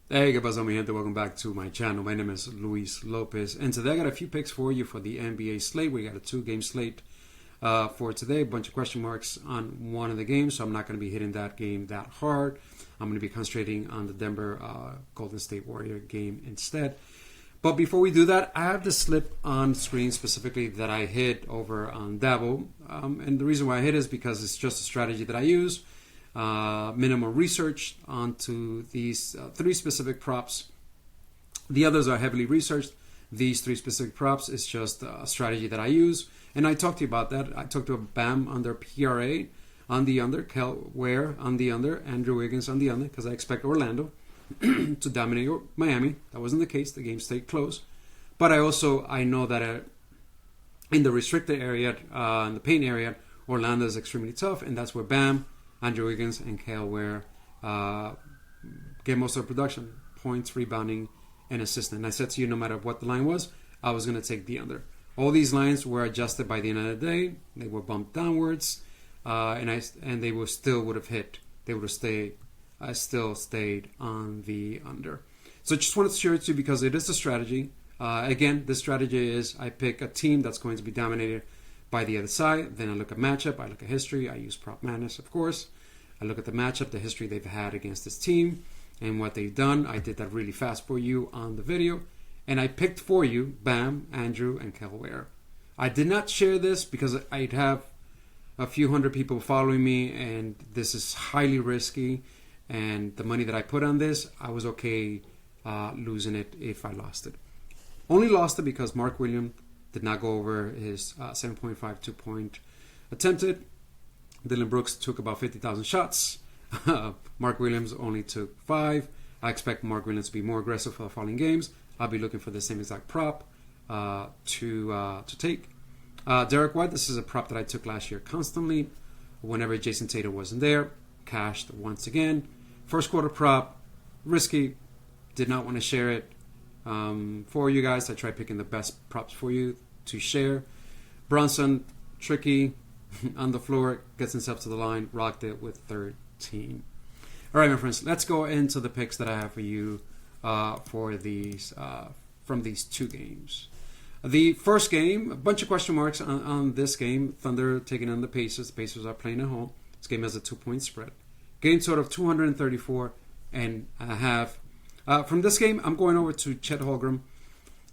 Hey, ¿qué pasa, mi gente? Welcome back to my channel. My name is Luis Lopez, and today I got a few picks for you for the NBA slate. We got a two-game slate for today. A bunch of question marks on one of the games, so I'm not going to be hitting that game that hard. I'm going to be concentrating on the Denver Golden State Warrior game instead. But before we do that, I have the slip on screen specifically that I hit over on Dabble. And the reason why I hit is because it's just a strategy that I use. Minimal research onto these three specific props. The others are heavily researched. These three specific props is just a strategy that I use. And I talked to you about that. I talked about Bam under PRA on the under, Kel Ware on the under, Andrew Wiggins on the under, because I expect Orlando to dominate Miami. That wasn't the case. The game stayed close. But I know that in the restricted area, in the paint area, Orlando is extremely tough, and that's where Bam, Andrew Wiggins, and Kale Ware get most of their production, points, rebounding, and assisting. And I said to you, no matter what the line was, I was going to take the under. All these lines were adjusted by the end of the day. They were bumped downwards, and they would have hit. They would have stayed. I still stayed on the under. So just wanted to share it to you because it is a strategy. Again, this strategy is I pick a team that's going to be dominated by the other side. Then I look at matchup. I look at history. I use Prop Madness, of course. I look at the matchup, the history they've had against this team, and what they've done. I did that really fast for you on the video. And I picked for you Bam, Andrew, and Kel Ware. I did not share this because I'd have a few hundred people following me, and this is highly risky. And the money that I put on this, I was okay losing it if I lost it. Only lost it because Mark Williams did not go over his 7.5 2-point attempted. Dylan Brooks took about 50,000 shots. Mark Williams only took 5. I expect Mark Williams to be more aggressive for the following games. I'll be looking for the same exact prop to take. Derek White, this is a prop that I took last year constantly. Whenever Jason Tatum wasn't there, cashed once again. First quarter prop, risky. Did not want to share it for you guys. I tried picking the best props for you to share. Bronson, tricky on the floor, gets himself to the line, rocked it with 13. All right, my friends, let's go into the picks that I have for you for these from these two games. The first game, a bunch of question marks on this game. Thunder taking on the Pacers. The Pacers are playing at home. This game has a 2-point spread. Game total of 234 and a half. From this game, I'm going over to Chet Holmgren.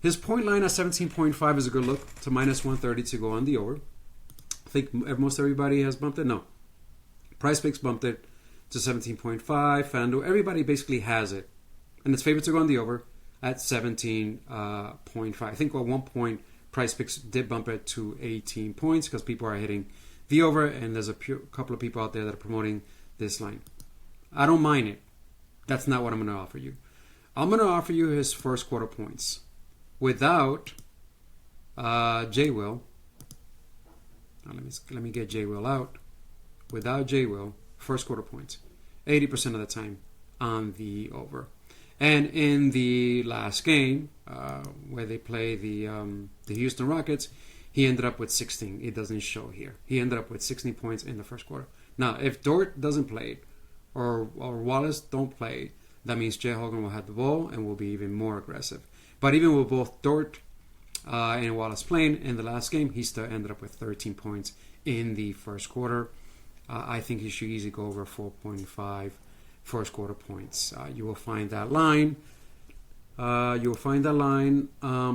His point line at 17.5 is a good look to minus 130 to go on the over. I think most everybody has bumped it. No. Price Picks bumped it to 17.5. FanDuel, everybody basically has it. And it's favored to go on the over at 17.5. I think at one point, Price Picks did bump it to 18 points because people are hitting the over, and there's a couple of people out there that are promoting this line. I don't mind it. That's not what I'm going to offer you. I'm going to offer you his first quarter points without J. Will. Now let me get J. Will out. Without J. Will, first quarter points, 80% of the time on the over. And in the last game, where they play the Houston Rockets, he ended up with 16. It doesn't show here. He ended up with 16 points in the first quarter. Now, if Dort doesn't play or Wallace don't play, that means Chet Holmgren will have the ball and will be even more aggressive. But even with both Dort and Wallace playing in the last game, he still ended up with 13 points in the first quarter. I think he should easily go over 4.5 first quarter points. You will find that line.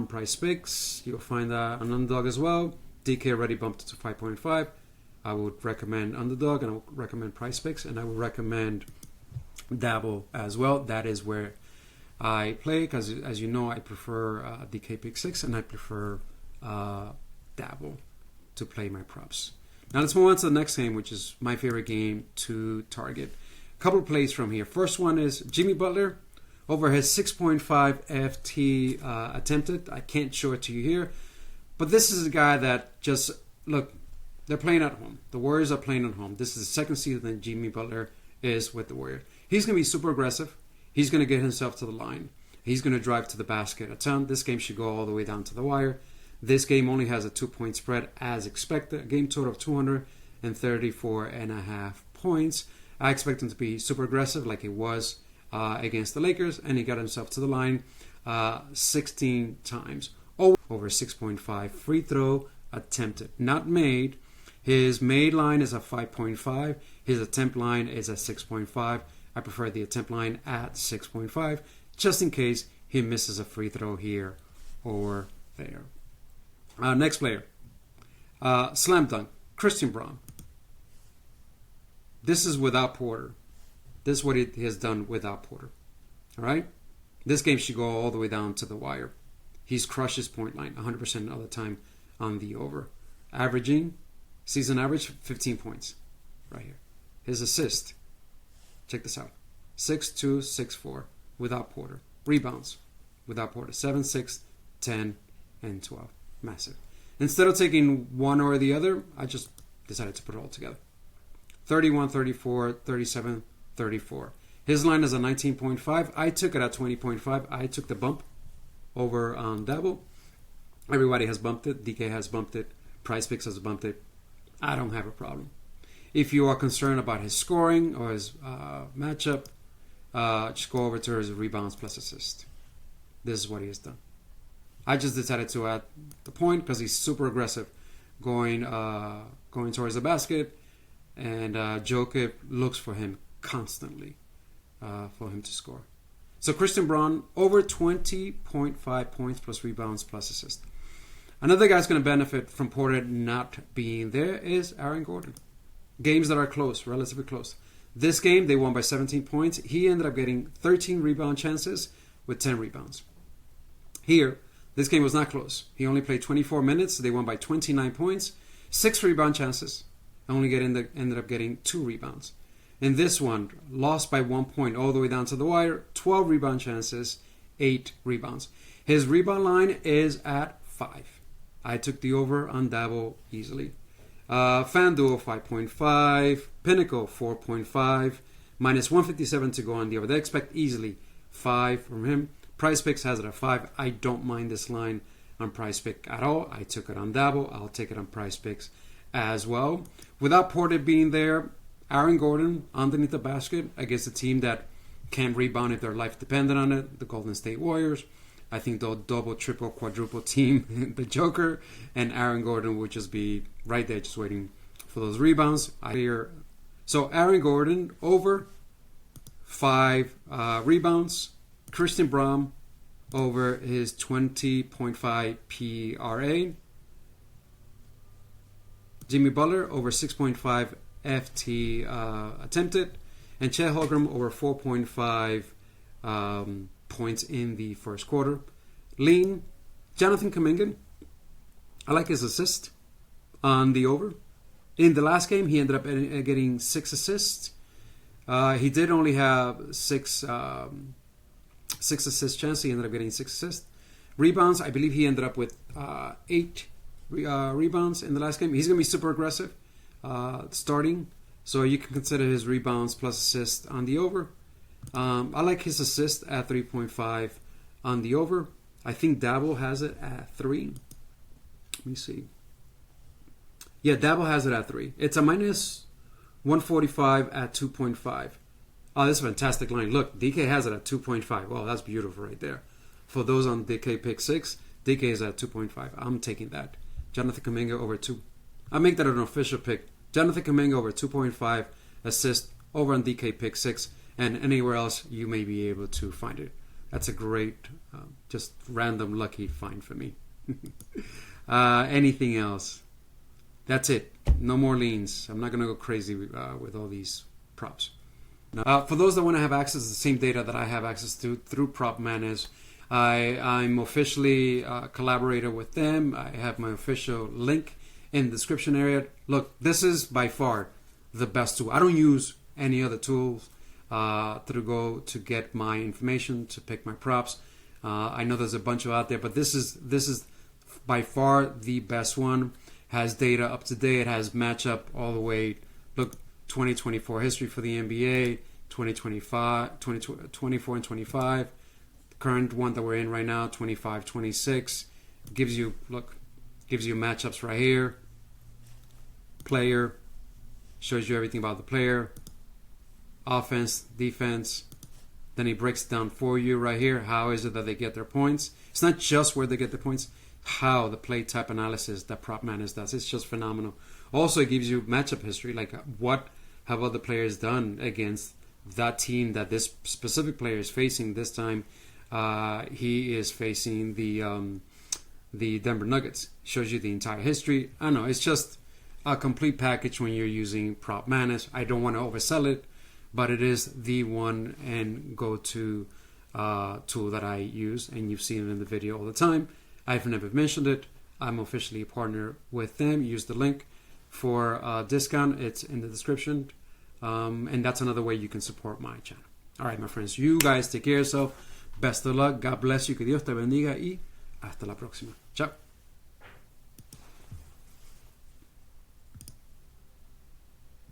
Price Picks. You'll find that on Underdog as well. DK already bumped it to 5.5. I would recommend Underdog, and I would recommend Price Picks, and I would recommend Dabble as well. That is where I play because, as you know, I prefer DK Pick 6, and I prefer Dabble to play my props. Now let's move on to the next game, which is my favorite game to target. A couple of plays from here. First one is Jimmy Butler over his 6.5 FT attempted. I can't show it to you here, but this is a guy that just, look, they're playing at home. The Warriors are playing at home. This is the second season that Jimmy Butler is with the Warriors. He's going to be super aggressive. He's going to get himself to the line. He's going to drive to the basket a ton. This game should go all the way down to the wire. This game only has a 2-point spread as expected. A game total of 234.5 points. I expect him to be super aggressive like it was against the Lakers, and he got himself to the line 16 times. Over 6.5 free throw attempted, not made. His made line is a 5.5. His attempt line is a 6.5. I prefer the attempt line at 6.5, just in case he misses a free throw here or there. Next player. Slam dunk. Christian Braun. This is without Porter. This is what he has done without Porter. All right? This game should go all the way down to the wire. He's crushed his point line 100% of the time on the over. Averaging, season average, 15 points. Right here. His assist. Check this out. 6-2, 6-4 without Porter. Rebounds without Porter. 7, 6, 10, and 12. Massive. Instead of taking one or the other, I just decided to put it all together. 31, 34, 37, 34. His line is a 19.5. I took it at 20.5. I took the bump over on Dabo. Everybody has bumped it. DK has bumped it. PrizePicks has bumped it. I don't have a problem. If you are concerned about his scoring or his matchup, just go over to his rebounds plus assist. This is what he has done. I just decided to add the point because he's super aggressive going towards the basket, and Jokic looks for him constantly for him to score. So Christian Braun, over 20.5 points plus rebounds plus assist. Another guy's going to benefit from Porter not being there is Aaron Gordon. Games that are close, relatively close. This game, they won by 17 points. He ended up getting 13 rebound chances with 10 rebounds. Here, this game was not close. He only played 24 minutes. They won by 29 points, 6 rebound chances. Ended up getting 2 rebounds. In this one, lost by 1 point all the way down to the wire, 12 rebound chances, 8 rebounds. His rebound line is at 5. I took the over on Dabo easily. FanDuel 5.5, Pinnacle 4.5, minus 157 to go on the over. They expect easily 5 from him. PrizePicks has it at 5. I don't mind this line on PrizePick at all. I took it on Dabo. I'll take it on PrizePicks as well. Without Porter being there, Aaron Gordon underneath the basket against a team that can rebound if their life depended on it, the Golden State Warriors. I think they'll double, triple, quadruple team the Joker, and Aaron Gordon would just be right there just waiting for those rebounds. So Aaron Gordon over 5 rebounds. Christian Braun over his 20.5 PRA. Jimmy Butler over 6.5 FT attempted. And Chet Holmgren over 4.5 points in the first quarter. Lean, Jonathan Kuminga. I like his assist on the over. In the last game, he ended up getting 6 assists. He did only have 6 assist chance. He ended up getting 6 assists. Rebounds, I believe he ended up with 8 rebounds in the last game. He's going to be super aggressive starting. So you can consider his rebounds plus assists on the over. I like his assist at 3.5 on the over. I think Dabo has it at 3. Let me see. Yeah, Dabo has it at 3. It's a minus 145 at 2.5. Oh, this is a fantastic line. Look, DK has it at 2.5. Wow, that's beautiful right there. For those on DK pick 6, DK is at 2.5. I'm taking that. Jonathan Kuminga over 2. I'll make that an official pick. Jonathan Kuminga over 2.5 assist over on DK pick 6. And anywhere else you may be able to find it. That's a great, just random lucky find for me. Anything else? That's it. No more leans. I'm not going to go crazy with all these props. Now, for those that want to have access to the same data that I have access to through PropManage, I'm officially a collaborator with them. I have my official link in the description area. Look, this is by far the best tool. I don't use any other tools to get my information, to pick my props. I know there's a bunch of out there, but this is by far the best one. Has data up to date. It has matchup all the way. Look, 2024 history for the NBA, 2025, 2024 and 25. The current one that we're in right now, 25, 26. Gives you matchups right here. Player. Shows you everything about the player. Offense, defense, Then he breaks it down for you right here. How is it that they get their points? It's not just where they get the points, how the play type analysis that Prop Madness does. It's just phenomenal. Also, it gives you matchup history, like what have other players done against that team that this specific player is facing. This time, he is facing the Denver Nuggets. Shows you the entire history. I don't know. It's just a complete package when you're using Prop Madness. I don't want to oversell it, but it is the one and go-to tool that I use, and you've seen it in the video all the time. I've never mentioned it. I'm officially a partner with them. Use the link for a discount. It's in the description. And that's another way you can support my channel. All right, my friends. You guys take care of yourself. Best of luck. God bless you. Que Dios te bendiga. Y hasta la próxima. Chao.